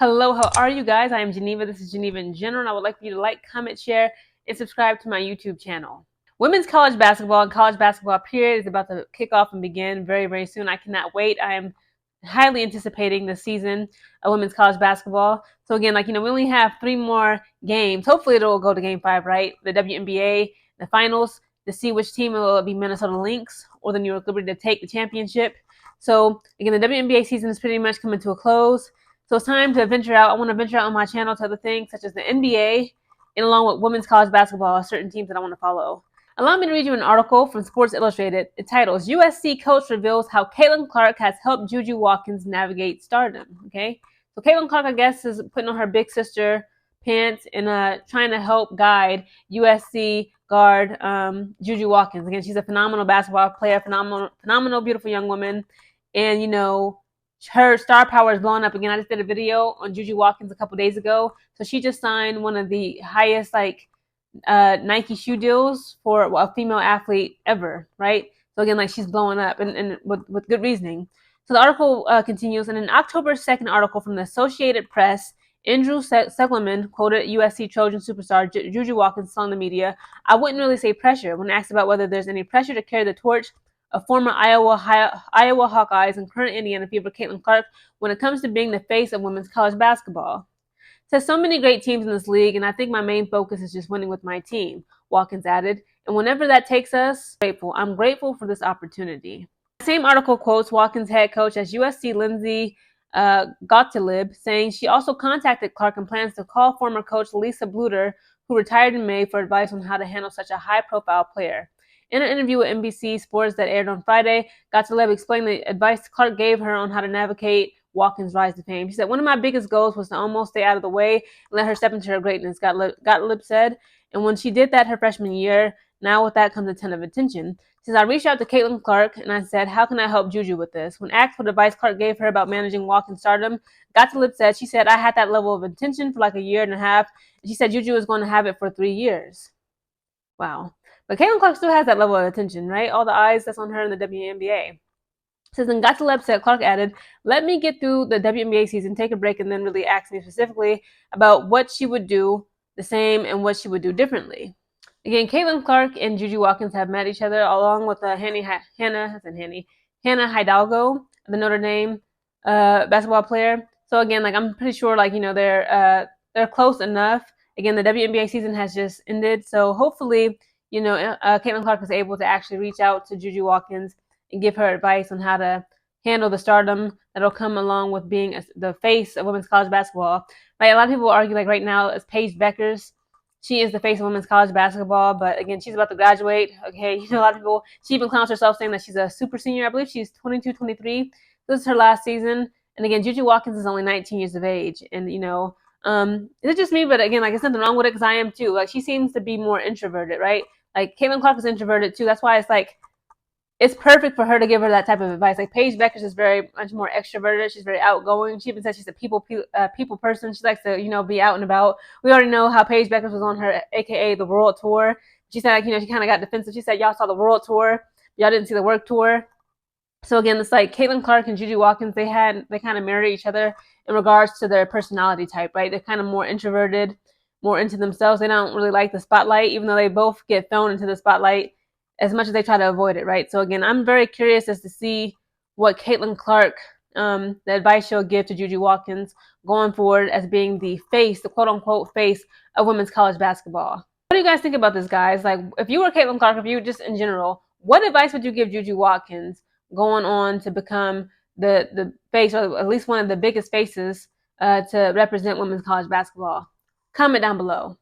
Hello, how are you guys? I am Geneva. This is Geneva in General, and I would like for you to like, comment, share, and subscribe to my YouTube channel. Women's college basketball and college basketball period is about to kick off and begin very, very soon. I cannot wait. I am highly anticipating the season of women's college basketball. So again, we only have 3 more games. Hopefully it'll go to game 5, right? The WNBA, the finals, to see which team will be Minnesota Lynx or the New York Liberty to take the championship. So again, the WNBA season is pretty much coming to a close. So it's time to venture out. I want to venture out on my channel to other things such as the NBA and along with women's college basketball, certain teams that I want to follow. Allow me to read you an article from Sports Illustrated. It titles, USC coach reveals how Caitlin Clark has helped JuJu Watkins navigate stardom. Okay, so Caitlin Clark, I guess, is putting on her big sister pants and trying to help guide USC guard JuJu Watkins. Again, she's a phenomenal basketball player, phenomenal, beautiful young woman. And, her star power is blowing up again. I just did a video on JuJu Watkins a couple days ago. So she just signed one of the highest Nike shoe deals for a female athlete ever, right? So again, she's blowing up and with good reasoning. So the article continues. In an October 2nd article from the Associated Press, Andrew Seligman quoted USC Trojan superstar JuJu Watkins telling the media, "I wouldn't really say pressure." When asked about whether there's any pressure to carry the torch of former Iowa Hawkeyes and current Indiana Fever Caitlin Clark when it comes to being the face of women's college basketball. There's so many great teams in this league, and I think my main focus is just winning with my team, Watkins added. And whenever that takes us, I'm grateful for this opportunity. The same article quotes Watkins head coach as USC Lindsay Gottlieb, saying she also contacted Clark and plans to call former coach Lisa Bluter, who retired in May, for advice on how to handle such a high-profile player. In an interview with NBC Sports that aired on Friday, Gottlieb explained the advice Clark gave her on how to navigate Watkins' rise to fame. She said, "One of my biggest goals was to almost stay out of the way and let her step into her greatness," Gottlieb said. And when she did that her freshman year, now with that comes a ton of attention. She says, "I reached out to Caitlin Clark and I said, how can I help JuJu with this?" When asked what advice Clark gave her about managing Watkins' stardom, Gottlieb said, "She said, I had that level of attention for a year and a half. And she said JuJu was going to have it for 3 years." Wow. But Caitlin Clark still has that level of attention, right? All the eyes that's on her in the WNBA. Says, then Gottlieb said, Clark added, "Let me get through the WNBA season, take a break, and then really ask me specifically about what she would do the same and what she would do differently." Again, Caitlin Clark and JuJu Watkins have met each other along with Hannah Hidalgo, the Notre Dame basketball player. So again, I'm pretty sure they're close enough. Again, the WNBA season has just ended, so hopefully Caitlin Clark is able to actually reach out to JuJu Watkins and give her advice on how to handle the stardom that'll come along with being the face of women's college basketball. Right? A lot of people argue right now it's Paige Bueckers. She is the face of women's college basketball, but again, she's about to graduate. Okay, a lot of people, she even clowns herself saying that she's a super senior. I believe she's 22, 23. This is her last season. And again, JuJu Watkins is only 19 years of age. And, is it just me? But again, there's nothing wrong with it because I am too. She seems to be more introverted, right? Caitlin Clark is introverted too. That's why it's perfect for her to give her that type of advice. Paige Bueckers is very much more extroverted. She's very outgoing. She even says she's a people person. She likes to, be out and about. We already know how Paige Bueckers was on her, AKA the World Tour. She said, she kind of got defensive. She said, y'all saw the World Tour. Y'all didn't see the Work Tour. So again, it's Caitlin Clark and JuJu Watkins, they kind of marry each other in regards to their personality type, right? They're kind of more introverted, more into themselves. They don't really like the spotlight, even though they both get thrown into the spotlight as much as they try to avoid it, right? So again, I'm very curious as to see what Caitlin Clark, the advice she'll give to JuJu Watkins going forward as being the face, the quote-unquote face of women's college basketball. What do you guys think about this, guys? If you were Caitlin Clark, if you just in general, what advice would you give JuJu Watkins going on to become the face, or at least one of the biggest faces to represent women's college basketball? Comment down below.